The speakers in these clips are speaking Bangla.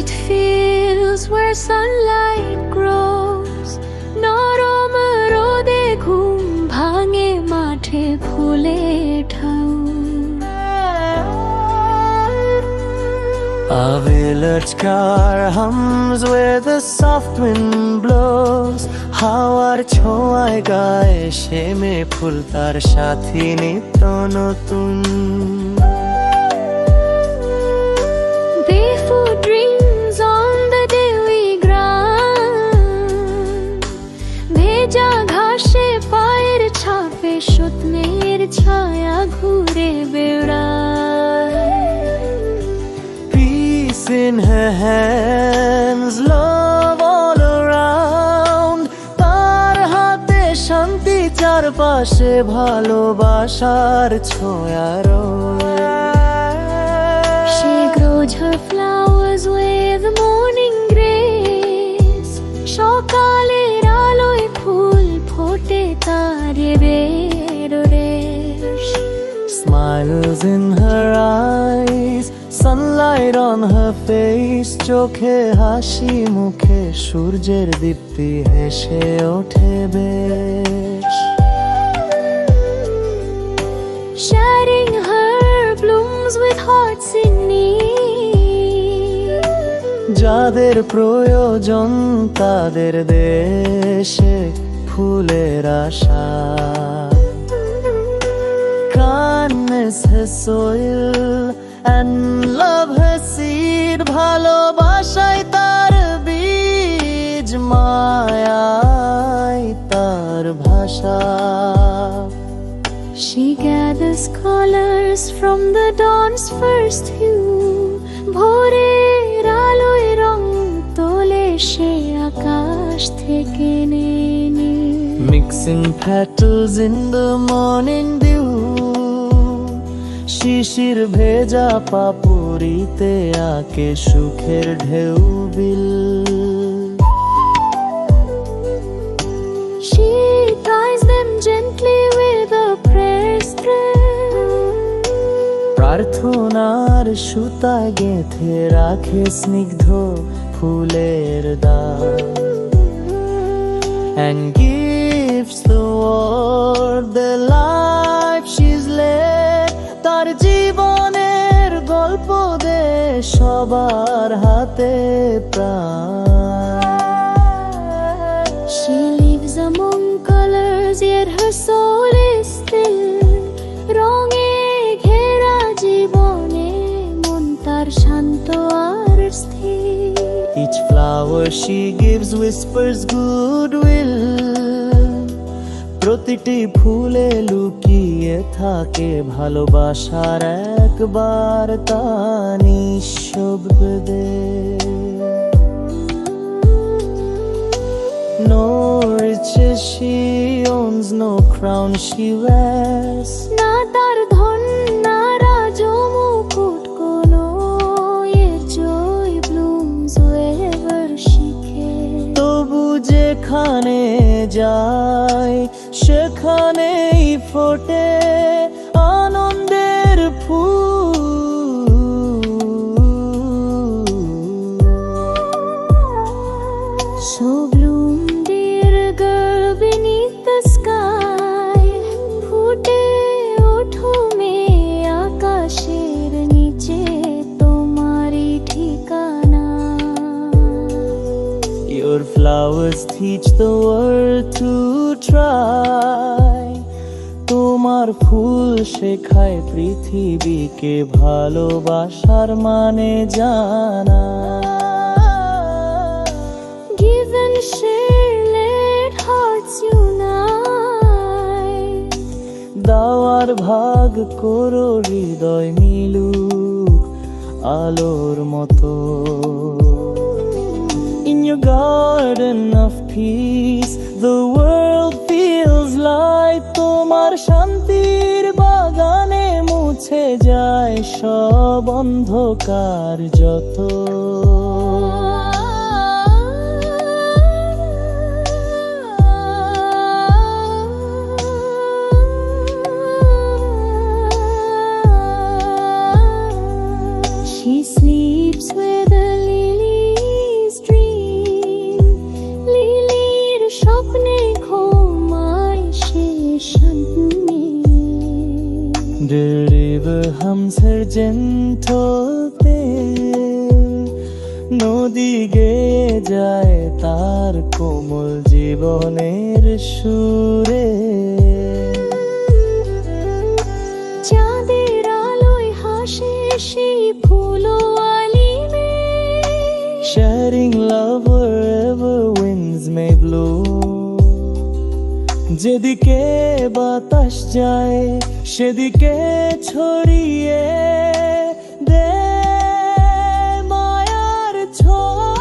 Quiet fields where sunlight grows. নরম রোদে ঘুম ভাঙে মাঠে ফুলের ঢাউ। A village car hums where the soft wind blows. হাওয়ার ছোঁয়ায় গায়ে শেমে ফুল তার সাথী নিত্য নতুন। Barefoot dreams on the dewy ground. ভেজা ঘাসে পায়ের ছাপে স্বপ্নের ছায়া ঘুরে বেড়ায়। Peace in her hands, love all around. তার হাতে শান্তি চারপাশে ভালোবাসার ছোঁয়া She grows her flowers with morning grace. সকালের আলোয় ফুল ফোটে তার বেরোরেশ। Smiles in her eyes, sunlight on her face. চোখে হাসি মুখে সূর্যের দীপ্তি হেসে ওঠে বেশ। Sharing her blooms with hearts in need. যাদের প্রয়োজন তাদের দেশে ফুলের আশা। Kindness her soil and love her seed. ভালোবাসায় তার বীজ, মায়ায় তার ভাষা। She gathers colors from the dawn's first hue. ভোরের আলোয় রং তোলে সে আকাশ থেকে নেনে। Mixing petals in the morning dew. শিশির ভেজা পাপড়িতে আঁকে সুখের ঢেউ বিল। She ties them gently with a prayer thread. প্রার্থনার সুতা গেঁথে রাখে স্নিগ্ধ ফুলের দাগ। And gives the world the life she's led. তার জীবনের গল্প দে সবার হাতে প্রাণ। She lives among colors yet her soul is still. রঙে ঘেরা জীবনে মন তার শান্ত আর স্থির। Each flower she gives whispers goodwill. প্রতিটি ফুলে লুকিয়ে থাকে ভালোবাসার এক বার্তা নিঃশব্দে। No riches she owns, no crown she wears. না তার ধন না রাজমুকুট কোনো, yet joy blooms wherever she cares. তবু যেখানে যায় সেখানেই ফোটে আনন্দের ফুল। So bloom dear girl beneath the sky. ফুটে ওঠো মেয়ে আকাশের নিচে তোমারই ঠিকানা। Your flowers teach the world to try. তোমার ফুল শেখায় পৃথিবীকে ভালোবাসার মানে জানা। Give and share, let hearts unite. দাওয়ার ভাগ করো হৃদয় মিলুক আলোর মতো। In your garden of peace, the world feels light. তোমার শান্তির বাগানে মুছে যায় সব অন্ধকার যত। She sleeps where the lilies The river hums her gentle tale, নদী গেয়ে যায় তার কোমল জীবনের সুরে। চাঁদের আলোয় হাসে সেই ফুলওয়ালি মেয়ে, Sharing love wherever winds may blow, যেদিকে বাতাস যায় সেদিকে ছড়িয়ে দে মায়ার ছোঁয়া।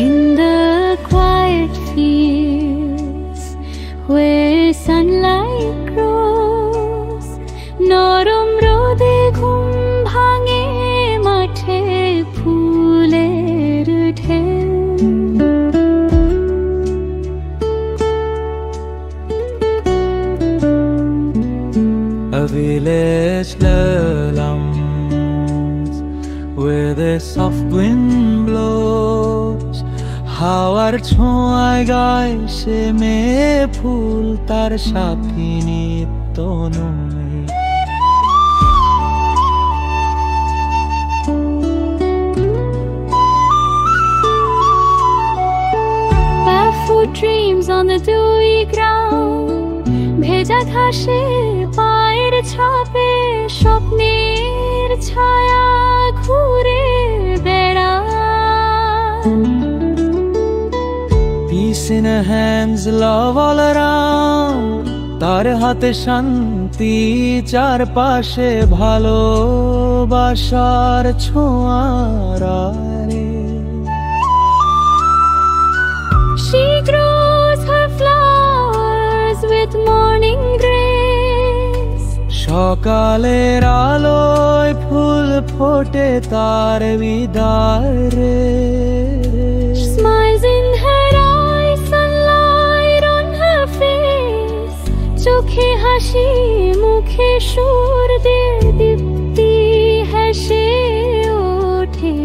In the quiet fields where sunlight grows, নরম রোদে ঘুম ভাঙে মাঠে ফুলের ঢেউ। A village lulums where the soft wind blows, হাওয়ার ছোঁয়ায় গায় সে মেয়ে ফুল তার সাথী নিত্য নয়। Barefoot dreams on the dewy ground, ভেজা ঘাসে পায়ের ছাপে স্বপ্নের ছায়া ঘুরে বেড়ায়। Peace in her hands, love all around, তার হাতে শান্তি চারপাশে ভালোবাসার ছোঁয়ার আড়ে। She grows her flowers with morning grace, সকালের আলোয় ফুল ফোটে তার বিদারে। smiles in her eyes, sunlight on her face, চোখে হাসি মুখে সুর দে দীপ্তি হেসে ওঠে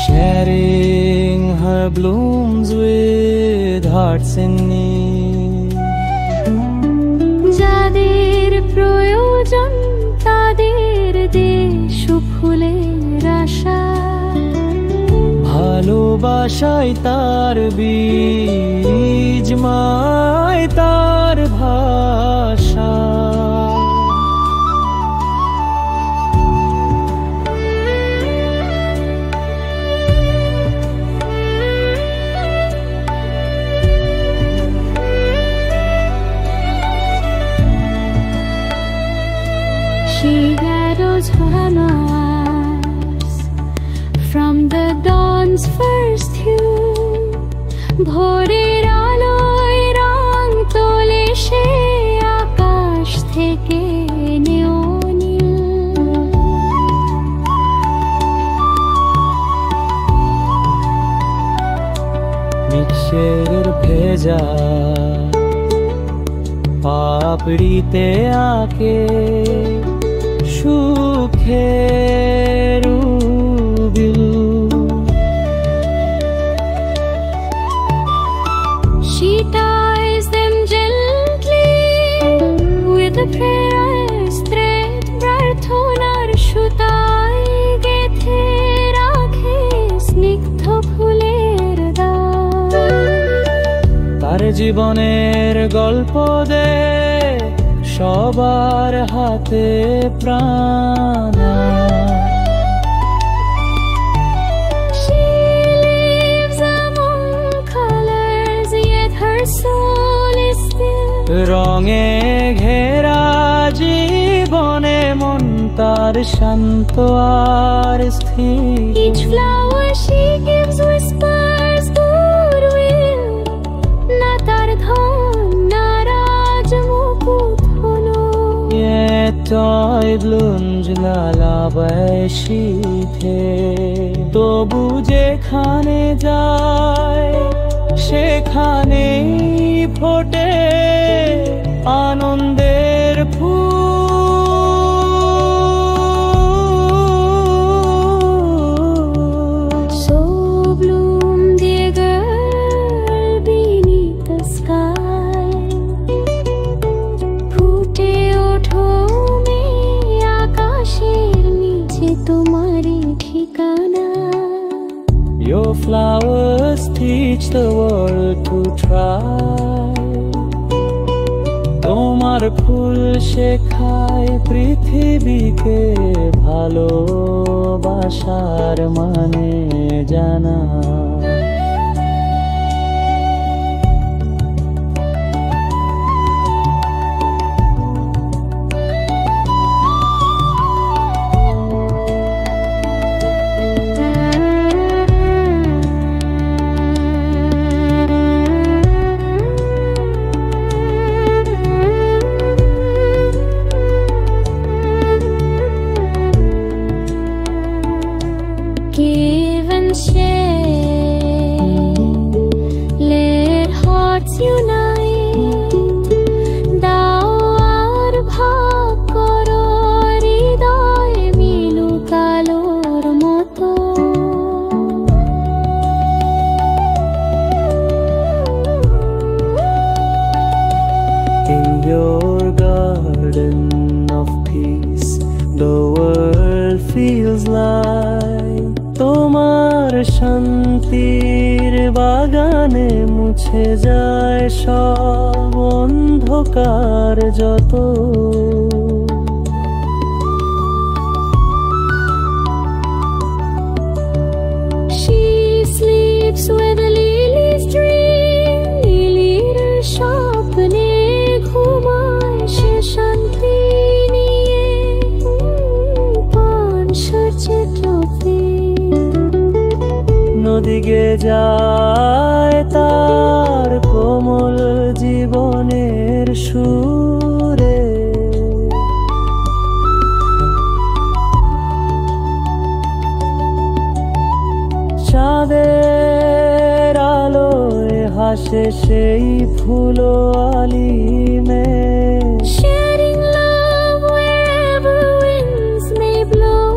Sharing her blooms with hearts in need, যাদের প্রয়োজন তাদের দে সুফুলের আশা। ভালোবাসায় তার বীজ মায় তার ভাষা। She gathers her lies from the dawn's first hue, ভোরের আলোয় রং তোলে সে আকাশ থেকে নেওনীল। গ্রীষ্মের ভেজা পাপড়িতে আঁকে সুখের বিল। She ties them gently with a prayer's thread, প্রার্থনার সুতায় গেথে রাখে স্নিগ্ধ ফুলের দাগ। তার জীবনের গল্প দে সবার হাতে প্রাণ। রঙে ঘেরা জীবনে মন তার শান্ত আর স্থির। Each flower she gives whispers goodwill, না তার ধন না রাজ মুকুট হলো। Yet toy blooms lullaby শীতে, তবু যেখানে যায় সেখানেই ফোটে আনন্দের ফুল। So bloom dear girl beneath the sky, ফুটে ওঠো মেয়ে আকাশের নিচে তোমারই ঠিকানা। Your flowers teach the world to try, তোমার ফুল শেখায় পৃথিবীকে ভালোবাসার মানে জানা। Give and share, let hearts unite, দাও আর ভাগ করো হৃদয় মিলুক আলোর মতো। In your garden of peace, the world feels like, তোমার শান্তির বাগানে মুছে যায় সব অন্ধকার যত। She sleeps where the lilies dream, লিলির স্বপ্নে ঘুমায় সে শান্তি নিয়ে, পান সরছে চোখে। নদী গে যায় তার কোমল জীবনের সুরে, চাঁদের আলোয় হাসে সেই ফুলো আলিমে। Sharing love wherever winds may blow,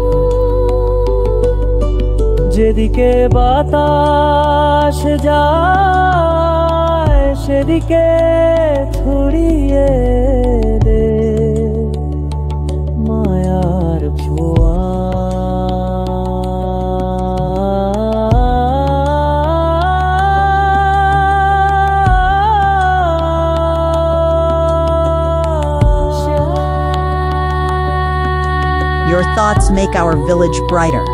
যেদিকে বাতাস যায় সেদিকে ছড়িয়ে দে মায়ার ছোঁয়া। Your thoughts make our village brighter.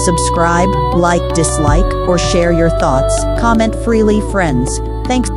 Subscribe, like, dislike, or share your thoughts. Comment freely, friends. Thanks.